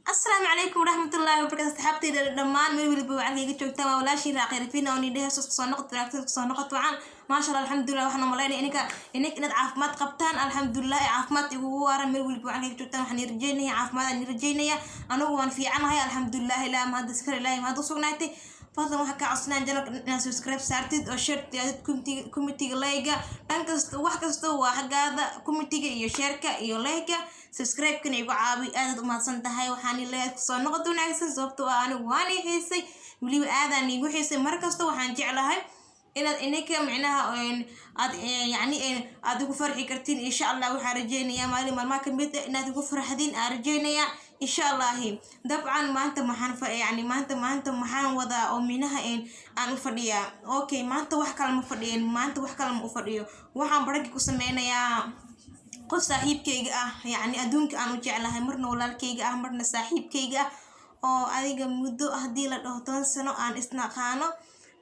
السلام عليكم ورحمة الله وبركاته. صحابتي دمان مeel waliba waxaan iga joogtaa waa walaashii raaqirfiina oo nidhaha soo noqod wacan ma sha Allah alxamdulillah waxaan umaleynaa inaad caafimaad qabtaan alxamdulillah caafimaad igu waran meel waliba waxaan iga joogtaa waxaan rajeynayaa caafimaad aan rajeynayaa anigu waan fiicanahay alxamdulillah ilaa ma hadda iskar ilaahay ma hadda sugnaatay fadlan waxaan ka codsanaa channelka inaad subscribe saartid oo share committee like wax kasta waa xagaada committee iyo share-ka iyo like subscribe-kana igu caawi aad u mahadsan tahay waxaan ilaahay soo noqod wanaagsan sababtoo ah anigu waan xiisay waliba aadaan igu xiisay markasta waxaan jeclahay inaad inaka macnaha aad yani aad ugu farxi kartiin insha Allah waxaan rajeynayaa maalin maalmaha kamid ah inaad ugu farxadin aan rajeynayaa insha Allah dabcan maanta maxaan wadaa oo minaha aan u fadhiyaa okay maanta wax kale ma fadhiyo ma u fadhiyo waxaan baranki ku sameynayaa qof saaxiibkayga ah yani adduunka aan u jeclahay marna walaalkayga ah marna saaxiibkayga ah oo adiga muddo hadii la dhaho 10 sano aan isnaqaano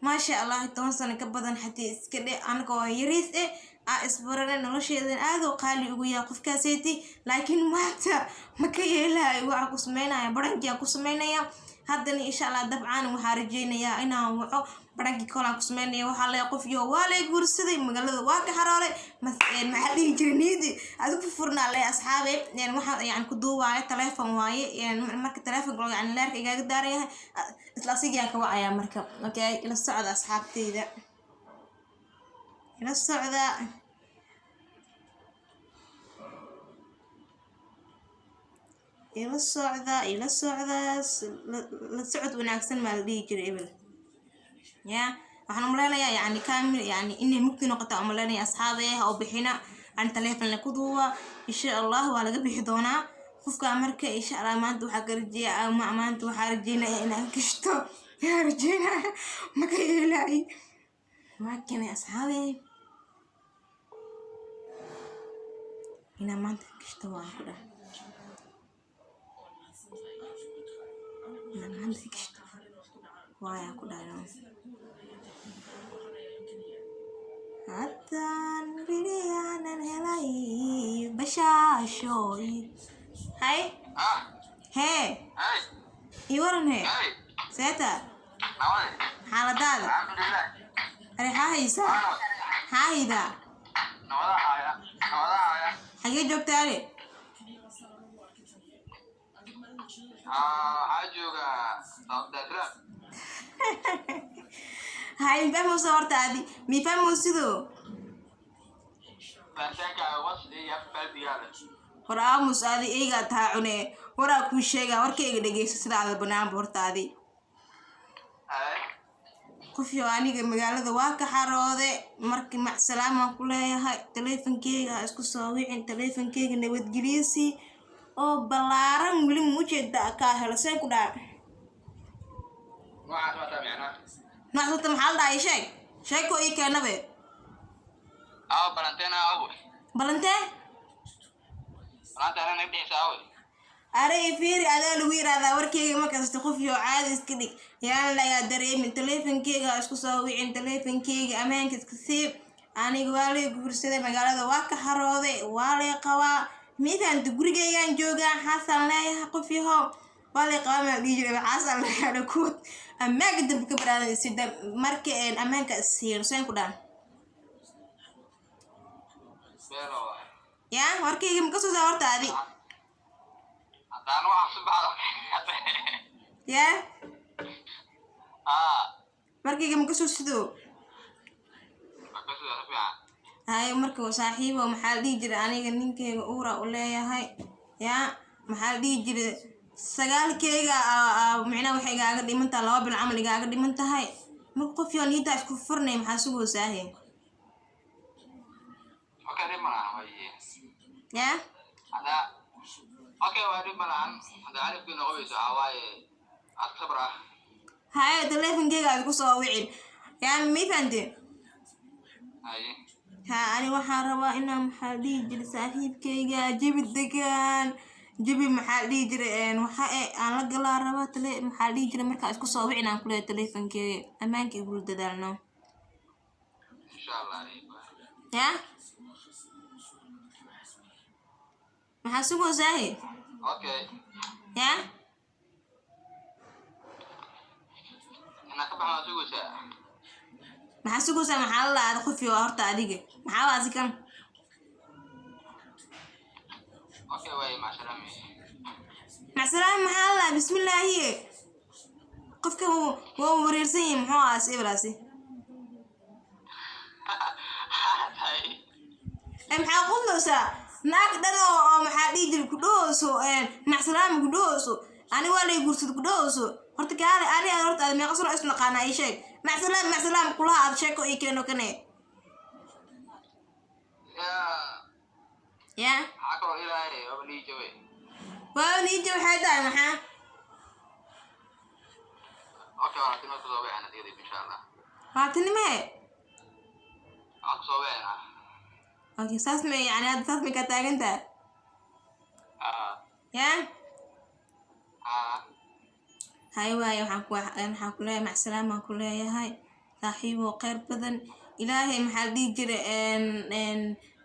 ma sha Allah 10 sano ka badan hadii iska dhe anagoo yariis isbarana nolosheeda aad u qaali ugu yahay qofkaaseeti laakiin maanta ma ka yeelay waxa ku sameynaya baranki ku sameynaya haddana insha Allah dabcan waxaan rajeynayaa inaan waco baranki kala ku sameynaya waxa la qof iyo waalay guursaday magaalada waa ka xaraalay maxalliga jirneedi adigu furnaa leh asxaabe waxa yani ku duubaya telefoon waaye marka telefoonka yani leerka iga daaraya isla sigaa ka wacaya marka okay ila socda asxaabteyda ila socda ila socod wanaagsan ma la dhihi jiray ebel ya waxaan umaleeyaa yani kaamil yani inay mugti noqoto umaleeyaa asxaabeeha oo bixina aan telefoon la ku duuba insha Allah waa laga bixi doonaa qofka marka insha Allah maanta waxa garjiya maanta waxa rajeynayaa inaan gashto yaa rajeynayaa ma ka yeelay ma keenay asxaabe ina maanta gashto waa ku dhahay ويا كلنا هاتان بديانا هلاي بشاشوي هاي هاي يورن هاي سيتا حالة دادا ريحة هايسا هايدا حاجة جوك تاري حاجوغا دادرا هاي فهمو صورتادي مي فهمو سيدو فانتاكا وصلي يفعل ديالك ورا مسادي ايغا تاعونه ورا كو شيغا warkayga dhageyso sidaada banaan boortaadi qofiyo aniga magaalada waa ka xaroode markii ma salaam ku leeyahay teleefankeyga isku soo wicin teleefankeyga nabadgelyisi oo balaaran wili muujeeda ka helasay ku dhaa waxaad wata macna naxdata maxal dhaay sheeko ii keenabe balantena nagdhiisa are fiiri adaa lagu yiraahdaa warkeyga markasta qof iyo caadi iska dhig yaan laga dareemin teleefankeyga isku soo wicin teleefankeyga amaanka iska siib aniga waa la guursaday magaalada waa ka xaroode waa la qabaa midaan gurigeygaan joogaa xasan leeyahay qof yahow waa la qabaa ma dhijiray xasan leeyahay ku amaanka dib ka baraanay sida marka amaanka siirsan ku dhaan ya warkeyga ma ka soo hortaadi hadaan wax subaxda ya warkeyga ma ka soo sido هاي مركو صاحبه محل ديجر aniga ninkeyga uura u leeyahay ya maxal diijir sagaal keyga macna waxay gaaga dhimantaa 2 bil amal gaaga dhimantahay marka qof yoon inta isku furnay maxaa sugo saahay okay mana way ya ada okay waa dhiman hada arifku noqoyso awaaye asabra hay teleefankeyga isku soo wicin ya mi fante hay أنا وحاربا إنها محلي جل ساحيب كيجا جيب الدكان جيب محلي جرين وحقق أنا قلا ربا تلي محلي جري مركز كل صوابعنا كلها تليفون كي أمانك يقول دارنا إن شاء الله يا محاسوبه زاهي أوكي يا أنا كبحنا سوسة maxaa sugaysaa maxaa la aad qofi oo horta adiga maxaa waasi kan أوكي واي مع سلامة macsalaan maxaa la bismillaahi qofka waa wareersan yahay muxuu aas ibraasi maxaa qudloosaa naag dhan oo maxaa dhihi jiray ku dhooso macsalaan ku dhooso ani waa lay guursad ku dhooso horta gaale ani aan horta meeqa sano isna qaana ay sheeg macsalaan kulaha aad sheeko ii keeno kane ya عقرو إلهي أبني جوي waa nii jow waxay tahay maxaa أوكي أنا تنو كذا أنا تيجي إن شاء الله waatinimee أقصى أنا okay saas me yani hadda saas may ka taagantaha ya hay waaye waxaan ku leeyahay macsalaam aan ku leeyahay saaxiibo kheyr badan ilaahay maxaa dhihi jira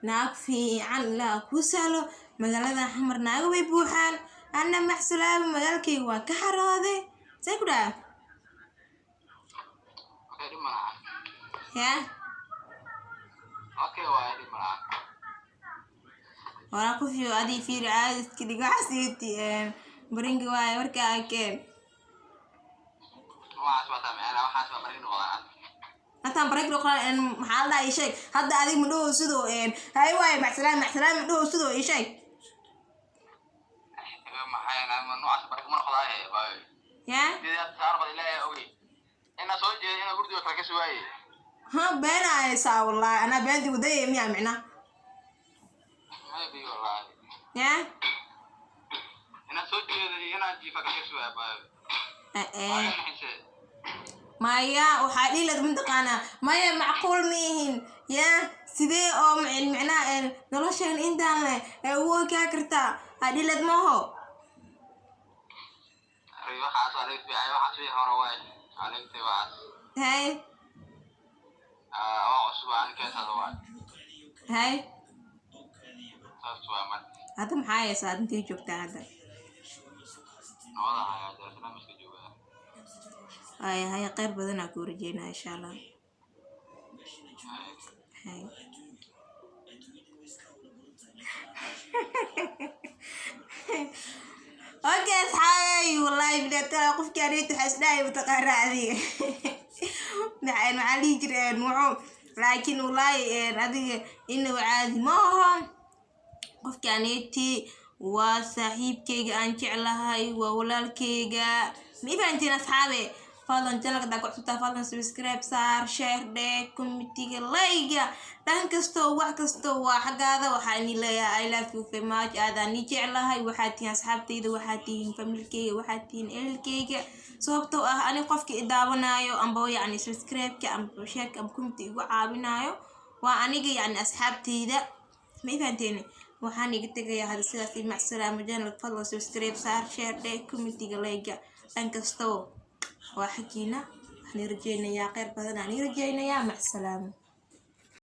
naag fiican ilaa ku sahlo magaalada xamar naaga way buuxaan anna macsalaam magaalkayga waa ka xarooday say ku dhaha أوكي دي ملعب ya أوكي واي دي ملعب waraa ku fiyo adii fiiri caadiska dhig waxasiiti baringi waaye warka akeen وعسوا تامي أنا وحاسوا مريض وضعان hataan bareeg noqon maxaa la dhahay sheeg hadda adig ma dhaho sidoo hay waaye macsalaam ma dhaho sidoo ii sheeg ما هي أنا من نوع بريك من خلاص باي ya إذا تعرف إلهي أوي أنا صوتي أنا برضو أفرك شوية ha beenaysaa wallahi anaa beenti wadaya miyaa micna ما يبي والله ya أنا صوتي أنا أجي فرك شوية باي ما ينحسي maya waxaa dhilad mataqaanaa maya macquul miihin ya sidee oo micnaha noloshan intaan leh ugu ogaa kartaa hadhilad maho waxaas anig fiicay waxaas wixii hore waay anigtay waxaas hay waa cusub ani keensada waay hay saas waay marka hadda maxaa haysaa intay joogtaa hadda nabada hayaa darasana iska joogaa hay kheyr badanaa kuu rajeynaa insha allah hay okay asxaabay wallahi bilaata qofkii aneetu waxaa isdhahay mataqaana adiga maxaa dhihi jireen wuxuu laakiin wallahi adiga inaba caadi ma aho qofkii aneeti waa saaxiibkayga aan jeclahay waa walaalkayga ma ifahantiin asxaabe fadlan channelka daa ku cusubtaa fadlan subscribe saar share dhee commentiga layga dhan kastoo wax kastoo waa xaggaada waxaa ini leeyahay I love you very much aadaan ni jeclahay waxaad tihiin asxaabtayda waxaad tihiin familkayga waxaad tihiin ehelkayga sababtoo ah ani qofka i daawanaayo amba yacni subscribe-ka amba shareka amba commenti igu caawinaayo waa aniga yacni asxaabtayda ma ifahanteen waxaan iga tegayaa hada sidaas iyo macsalaamo channelka fadlan subscribe saar share dhee commentiga layga dhan kastoo waa xagiina waxaan rajeynayaa kheyr badan aan rajeynayaa macsalaamo